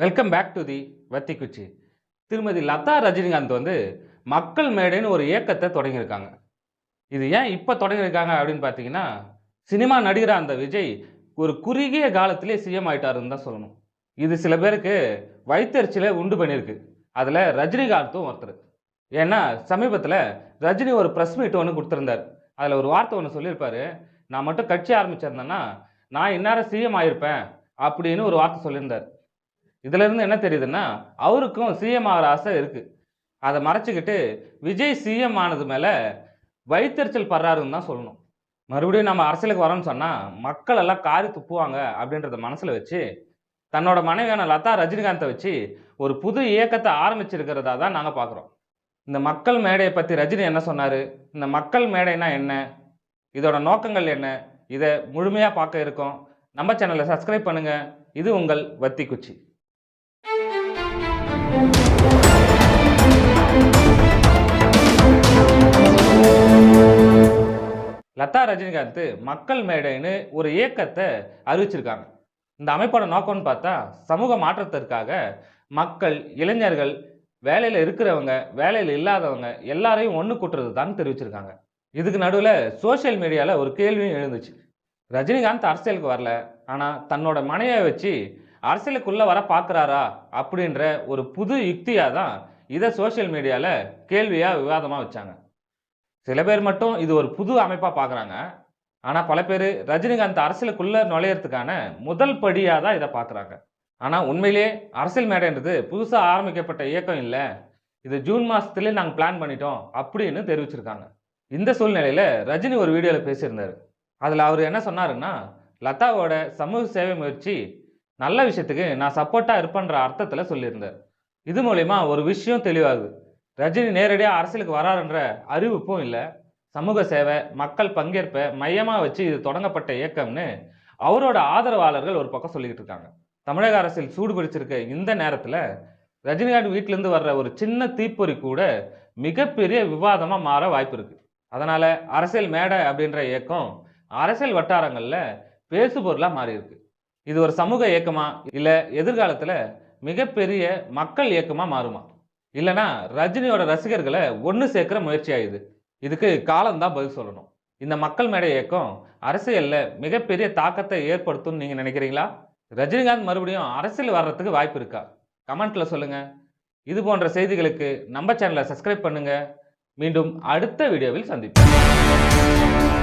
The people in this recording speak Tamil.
Welcome back to the Vathikuchi. Thirumathi Latha Rajinikanth மக்கள் மேடைன்னு ஒரு இயக்கத்தை தொடங்கியிருக்காங்க. இது ஏன் இப்போ தொடங்கியிருக்காங்க அப்படின்னு பார்த்தீங்கன்னா, சினிமா நடிகர் அந்த விஜய் ஒரு குறுகிய காலத்திலே சிஎம் ஆயிட்டாருன்னு தான் சொல்லணும். இது சில பேருக்கு வயித்தெரிச்சலை உண்டு பண்ணியிருக்கு. அதில் ரஜினிகாந்தும் ஒருத்தர். ஏன்னா சமீபத்தில் ரஜினி ஒரு ப்ரெஸ் மீட் ஒன்று கொடுத்துருந்தார். அதில் ஒரு வார்த்தை ஒன்று சொல்லியிருப்பாரு. நான் மட்டும் கட்சி ஆரம்பிச்சிருந்தேன்னா நான் இந்நேரம் சிஎம் ஆயிருப்பேன் அப்படின்னு ஒரு வார்த்தை சொல்லியிருந்தார். இதுல இருந்து என்ன தெரியுதுன்னா, அவருக்கும் சிஎம் ஆகிற ஆசை இருக்கு. அதை மறைச்சிக்கிட்டு விஜய் சிஎம் ஆனது மேல வயித்தெரிச்சல் படுறாருன்னு தான் சொல்லணும். மறுபடியும் நம்ம அரசியலுக்கு வரோம்னு சொன்னா மக்கள் எல்லாம் காரி துப்புவாங்க அப்படின்றத மனசுல வச்சு தன்னோட மனைவியான லதா ரஜினிகாந்தை வச்சு ஒரு புது இயக்கத்தை ஆரம்பிச்சிருக்கிறதா தான் நாங்க பார்க்குறோம். இந்த மக்கள் மேடையை பத்தி ரஜினி என்ன சொன்னாரு, இந்த மக்கள் மேடைனா என்ன, இதோட நோக்கங்கள் என்ன, இதை முழுமையா பார்க்க இருக்கோம். நம்ம சேனலை சப்ஸ்கிரைப் பண்ணுங்க. இது உங்கள் வத்திக்குச்சி. லதா ரஜினிகாந்த் மக்கள் மேடைன்னு ஒரு இயக்கத்தை அறிவிச்சிருக்காங்க. இந்த அமைப்போட நோக்கம்னு பார்த்தா சமூக மாற்றத்திற்காக மக்கள், இளைஞர்கள், வேலையில் இருக்கிறவங்க, வேலையில் இல்லாதவங்க எல்லாரையும் ஒன்று கூட்டுறது தான் தெரிவிச்சிருக்காங்க. இதுக்கு நடுவில் சோசியல் மீடியாவில் ஒரு கேள்வியும் எழுந்துச்சு. ரஜினிகாந்த் அரசியலுக்கு வரல, ஆனால் தன்னோட மனையை வச்சு அரசியலுக்குள்ள வர பார்க்குறாரா அப்படின்ற ஒரு புது யுக்தியாக தான் இதை சோசியல் மீடியாவில் கேள்வியாக விவாதமாக வச்சாங்க. சில பேர் மட்டும் இது ஒரு புது அமைப்பாக பார்க்குறாங்க. ஆனால் பல பேர் ரஜினிகாந்த் அரசியலுக்குள்ளே நுழையிறதுக்கான முதல் படியாக தான் இதை பார்க்குறாங்க. ஆனால் உண்மையிலே அரசியல் மேடைன்றது புதுசாக ஆரம்பிக்கப்பட்ட இயக்கம் இல்லை, இது ஜூன் மாதத்துலேயே நாங்கள் பிளான் பண்ணிட்டோம் அப்படின்னு தெரிவிச்சிருக்காங்க. இந்த சூழ்நிலையில் ரஜினி ஒரு வீடியோவில் பேசியிருந்தார். அதில் அவர் என்ன சொன்னாருன்னா, லதாவோட சமூக சேவை முயற்சி நல்ல விஷயத்துக்கு நான் சப்போர்ட்டாக இருப்பேன்ற அர்த்தத்தில் சொல்லியிருந்தார். இது மூலயமா ஒரு விஷயம் தெளிவாகுது. ரஜினி நேரடியாக அரசியலுக்கு வராருன்ற அறிவிப்பும் இல்லை, சமூக சேவை, மக்கள் பங்கேற்பை மையமாக வச்சு இது தொடங்கப்பட்ட இயக்கம்னு அவரோட ஆதரவாளர்கள் ஒரு பக்கம் சொல்லிக்கிட்டு இருக்காங்க. தமிழக அரசியல் சூடு பிடிச்சிருக்க இந்த நேரத்தில் ரஜினிகாந்த் வீட்டிலேருந்து வர்ற ஒரு சின்ன தீப்பொறி கூட மிகப்பெரிய விவாதமாக மாற வாய்ப்பு இருக்குது. அதனால் அரசியல் மேடை அப்படின்ற இயக்கம் அரசியல் வட்டாரங்களில் பேசுபொருளாக மாறி இருக்கு. இது ஒரு சமூக இயக்கமா, இல்லை எதிர்காலத்தில் மிகப்பெரிய மக்கள் இயக்கமா மாறுமா, இல்லைனா ரஜினியோட ரசிகர்களை ஒன்று சேர்க்கிற முயற்சி ஆயுது? இதுக்கு காலம்தான் பதில் சொல்லணும். இந்த மக்கள் மேடை இயக்கம் அரசியலில் மிகப்பெரிய தாக்கத்தை ஏற்படுத்தும்னு நீங்கள் நினைக்கிறீங்களா? ரஜினிகாந்த் மறுபடியும் அரசியல் வர்றதுக்கு வாய்ப்பு இருக்கா? கமெண்ட்ல சொல்லுங்க. இது போன்ற செய்திகளுக்கு நம்ம சேனலை சப்ஸ்கிரைப் பண்ணுங்க. மீண்டும் அடுத்த வீடியோவில் சந்திப்போம்.